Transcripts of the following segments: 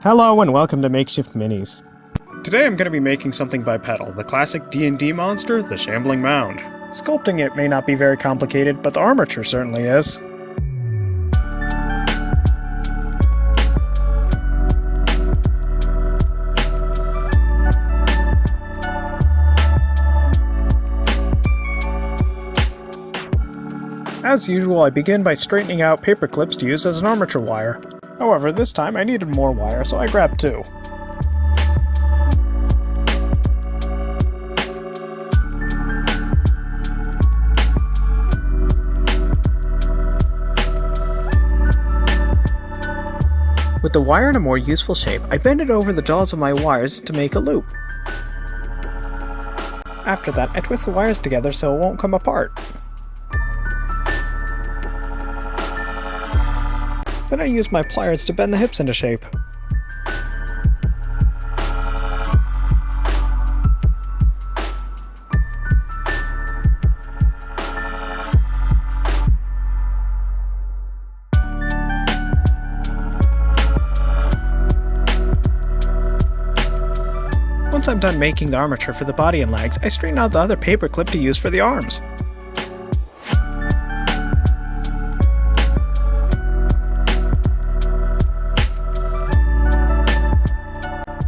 Hello and welcome to Makeshift Minis. Today I'm going to be making something bipedal, the classic D&D monster, the Shambling Mound. Sculpting it may not be very complicated, but the armature certainly is. As usual, I begin by straightening out paper clips to use as an armature wire. However, this time I needed more wire, so I grabbed two. With the wire in a more useful shape, I bend it over the jaws of my wires to make a loop. After that, I twist the wires together so it won't come apart. Then I use my pliers to bend the hips into shape. Once I'm done making the armature for the body and legs, I straighten out the other paper clip to use for the arms.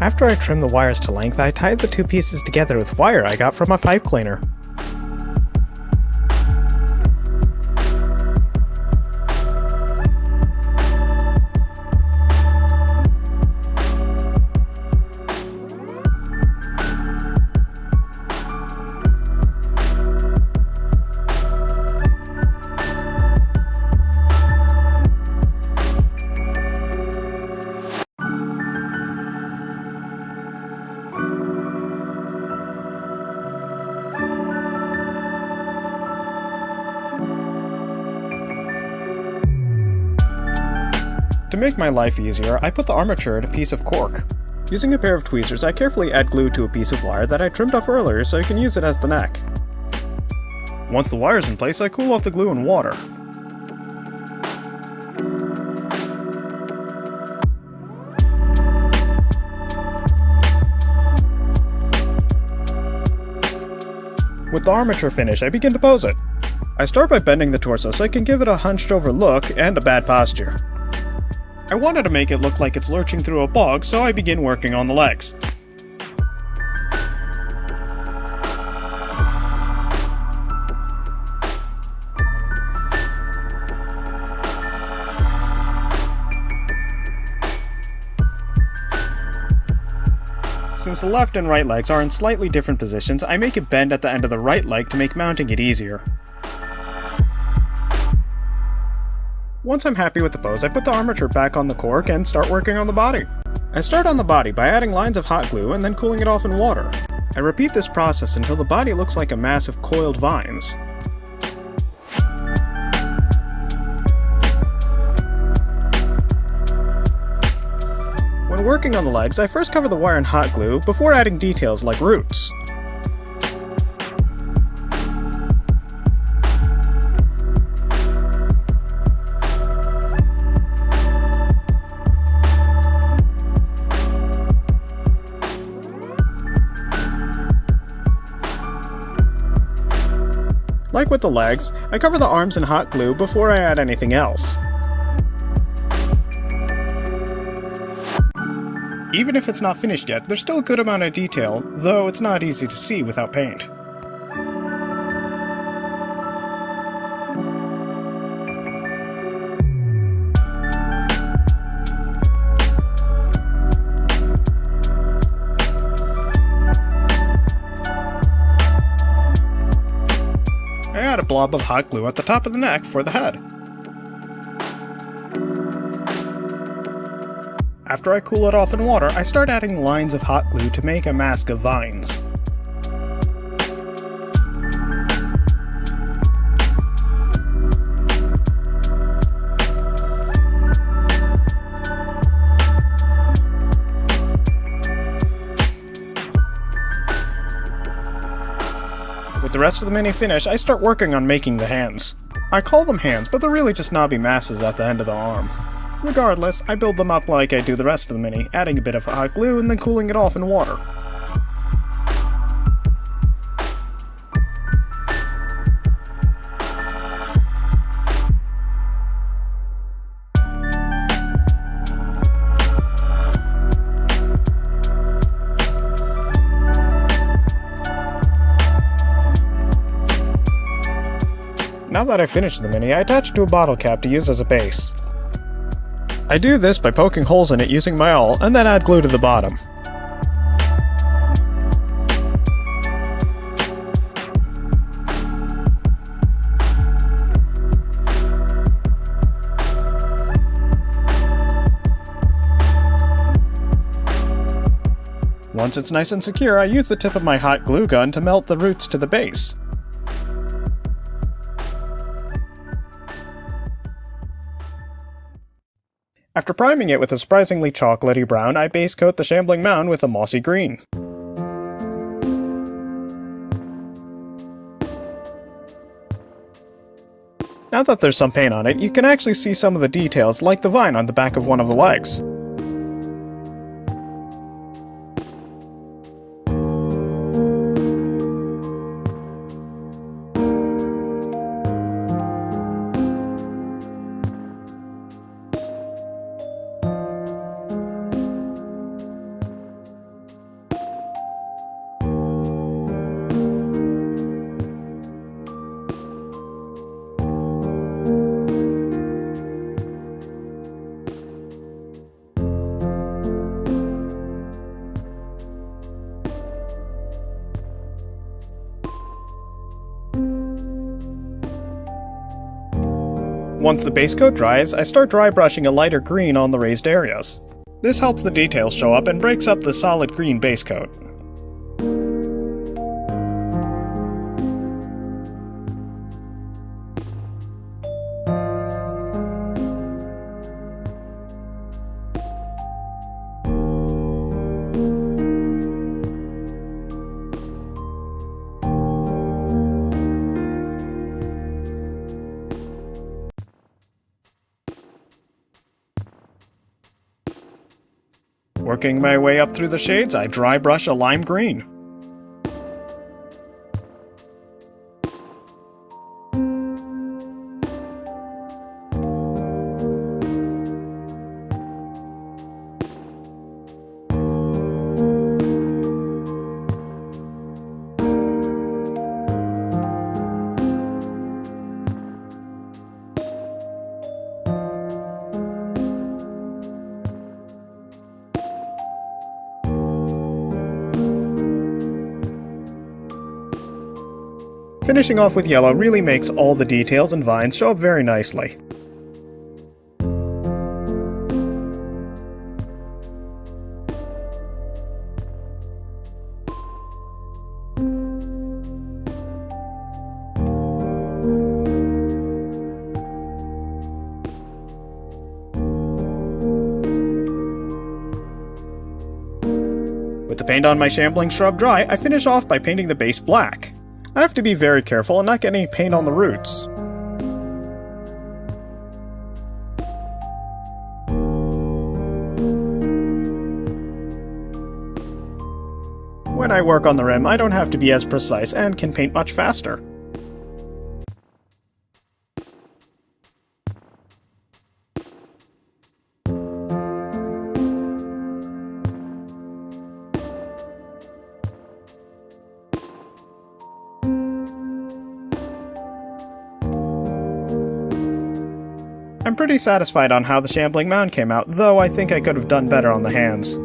After I trim the wires to length, I tied the two pieces together with wire I got from a pipe cleaner. To make my life easier, I put the armature in a piece of cork. Using a pair of tweezers, I carefully add glue to a piece of wire that I trimmed off earlier so I can use it as the neck. Once the wire's in place, I cool off the glue in water. With the armature finished, I begin to pose it. I start by bending the torso so I can give it a hunched over look and a bad posture. I wanted to make it look like it's lurching through a bog, so I begin working on the legs. Since the left and right legs are in slightly different positions, I make it bend at the end of the right leg to make mounting it easier. Once I'm happy with the pose, I put the armature back on the cork and start working on the body. I start on the body by adding lines of hot glue and then cooling it off in water. I repeat this process until the body looks like a mass of coiled vines. When working on the legs, I first cover the wire in hot glue before adding details like roots. Like with the legs, I cover the arms in hot glue before I add anything else. Even if it's not finished yet, there's still a good amount of detail, though it's not easy to see without paint. I add a blob of hot glue at the top of the neck for the head. After I cool it off in water, I start adding lines of hot glue to make a mask of vines. With the rest of the mini finished, I start working on making the hands. I call them hands, but they're really just knobby masses at the end of the arm. Regardless, I build them up like I do the rest of the mini, adding a bit of hot glue and then cooling it off in water. Now that I've finished the mini, I attach it to a bottle cap to use as a base. I do this by poking holes in it using my awl, and then add glue to the bottom. Once it's nice and secure, I use the tip of my hot glue gun to melt the roots to the base. After priming it with a surprisingly chocolatey brown, I base coat the Shambling mound with a mossy green. Now that there's some paint on it, you can actually see some of the details, like the vine on the back of one of the legs. Once the base coat dries, I start dry brushing a lighter green on the raised areas. This helps the details show up and breaks up the solid green base coat. Working my way up through the shades, I dry brush a lime green. Finishing off with yellow really makes all the details and vines show up very nicely. With the paint on my Shambling shrub dry, I finish off by painting the base black. I have to be very careful and not get any paint on the roots. When I work on the rim, I don't have to be as precise and can paint much faster. I'm pretty satisfied on how the Shambling mound came out, though I think I could have done better on the hands.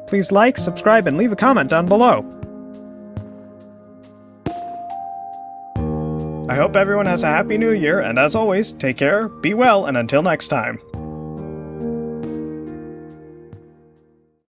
Please like, subscribe, and leave a comment down below. I hope everyone has a happy new year, and as always, take care, be well, and until next time.